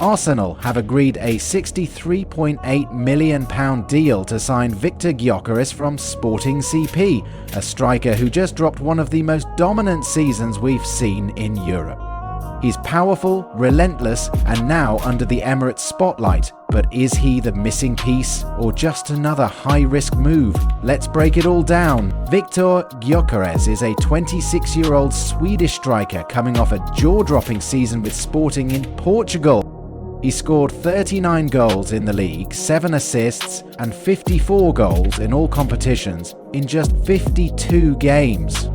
Arsenal have agreed a £63.8 million deal to sign Viktor Gyökeres from Sporting CP, a striker who just dropped one of the most dominant seasons we've seen in Europe. He's powerful, relentless, and now under the Emirates spotlight. But is he the missing piece, or just another high-risk move? Let's break it all down. Viktor Gyökeres is a 26-year-old Swedish striker coming off a jaw-dropping season with Sporting in Portugal. He scored 39 goals in the league, 7 assists, and 54 goals in all competitions in just 52 games.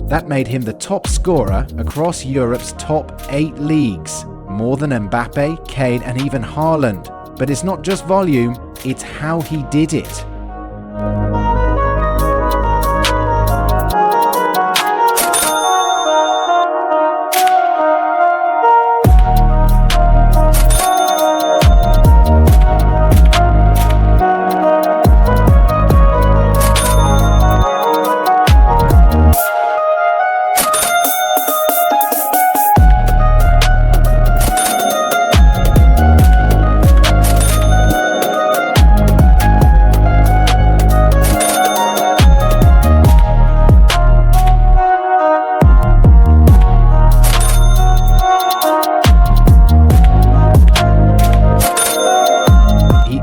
That made him the top scorer across Europe's top 8 leagues, more than Mbappe, Kane, and even Haaland. But it's not just volume, it's how he did it.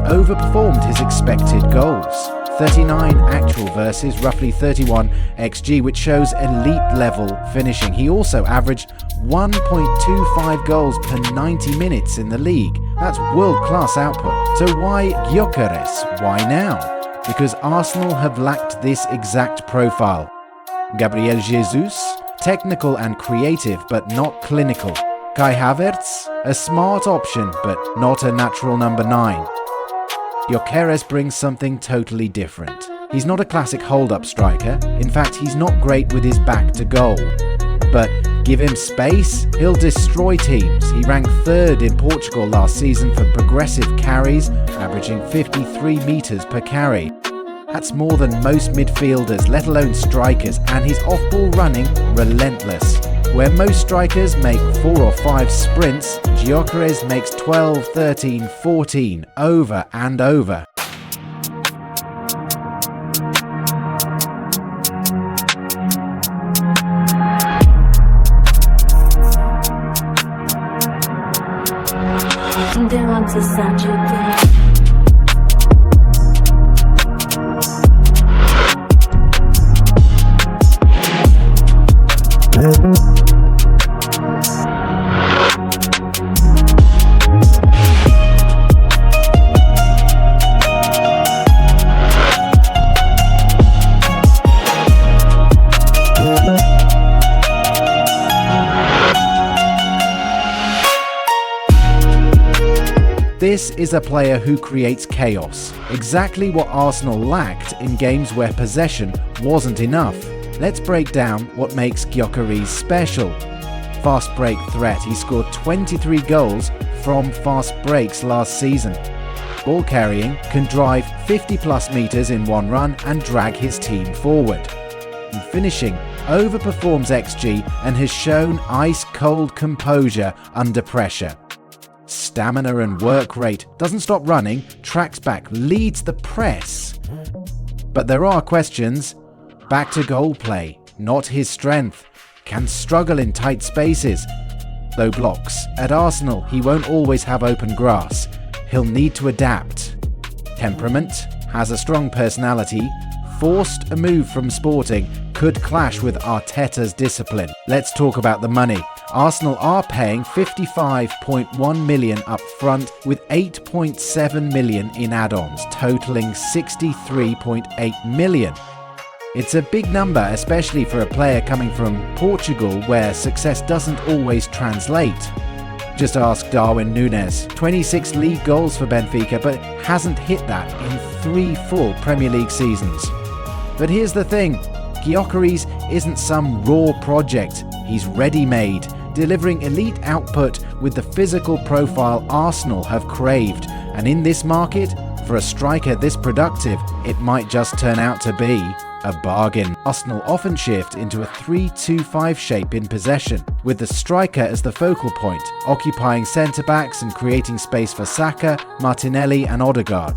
Overperformed his expected goals. 39 actual versus roughly 31 XG, which shows elite level finishing. He also averaged 1.25 goals per 90 minutes in the league. That's world-class output. So why Gyokeres? Why now? Because Arsenal have lacked this exact profile. Gabriel Jesus, technical and creative but not clinical. Kai Havertz, a smart option but not a natural number 9. Gyokeres brings something totally different. He's not a classic hold-up striker. In fact, he's not great with his back to goal. But give him space, he'll destroy teams. He ranked 3rd in Portugal last season for progressive carries, averaging 53 metres per carry. That's more than most midfielders, let alone strikers, and his off-ball running relentless. Where most strikers make 4 or 5 sprints, Gyokeres makes 12, 13, 14 over and over. This is a player who creates chaos, exactly what Arsenal lacked in games where possession wasn't enough. Let's break down what makes Gyokeres special. Fast break threat. He scored 23 goals from fast breaks last season. Ball carrying, can drive 50 plus meters in one run and drag his team forward. And finishing, overperforms XG and has shown ice-cold composure under pressure. Stamina and work rate, doesn't stop running, tracks back, leads the press. But there are questions. Back to goal play, not his strength. Can struggle in tight spaces. Low blocks. At Arsenal, he won't always have open grass. He'll need to adapt. Temperament, has a strong personality. Forced a move from Sporting, could clash with Arteta's discipline. Let's talk about the money. Arsenal are paying £55.1 million up front with £8.7 million in add-ons, totaling £63.8 million. It's a big number, especially for a player coming from Portugal where success doesn't always translate. Just ask Darwin Núñez, 26 league goals for Benfica, but hasn't hit that in 3 full Premier League seasons. But here's the thing, Gyokeres isn't some raw project, he's ready-made, delivering elite output with the physical profile Arsenal have craved, and in this market, for a striker this productive, it might just turn out to be a bargain. Arsenal often shift into a 3-2-5 shape in possession, with the striker as the focal point, occupying centre-backs and creating space for Saka, Martinelli and Odegaard.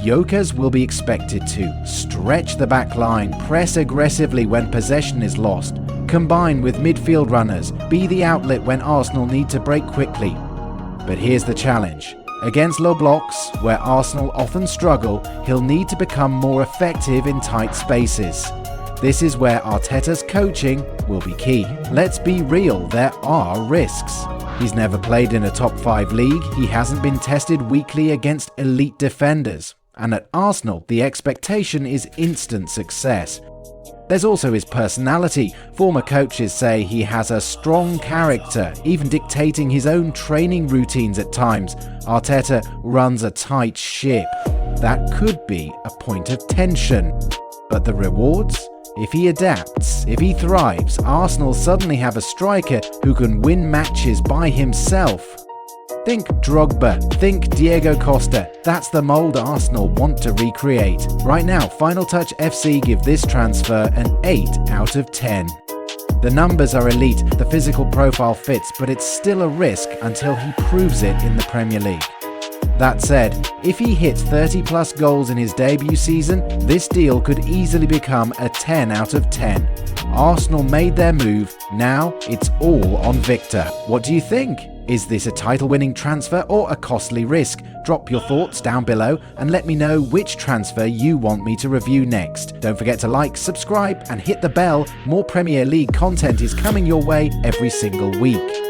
Gyökeres will be expected to stretch the back line, press aggressively when possession is lost, combine with midfield runners, be the outlet when Arsenal need to break quickly. But here's the challenge. Against low blocks, where Arsenal often struggle, he'll need to become more effective in tight spaces. This is where Arteta's coaching will be key. Let's be real, there are risks. He's never played in a top 5 league, he hasn't been tested weekly against elite defenders. And at Arsenal, the expectation is instant success. There's also his personality. Former coaches say he has a strong character, even dictating his own training routines at times. Arteta runs a tight ship. That could be a point of tension. But the rewards? If he adapts, if he thrives, Arsenal suddenly have a striker who can win matches by himself. Think Drogba, think Diego Costa. That's the mould Arsenal want to recreate. Right now, Final Touch FC give this transfer an 8 out of 10. The numbers are elite, the physical profile fits, but it's still a risk until he proves it in the Premier League. That said, if he hits 30 plus goals in his debut season, this deal could easily become a 10 out of 10. Arsenal made their move, now it's all on Viktor. What do you think? Is this a title-winning transfer or a costly risk? Drop your thoughts down below and let me know which transfer you want me to review next. Don't forget to like, subscribe and hit the bell. More Premier League content is coming your way every single week.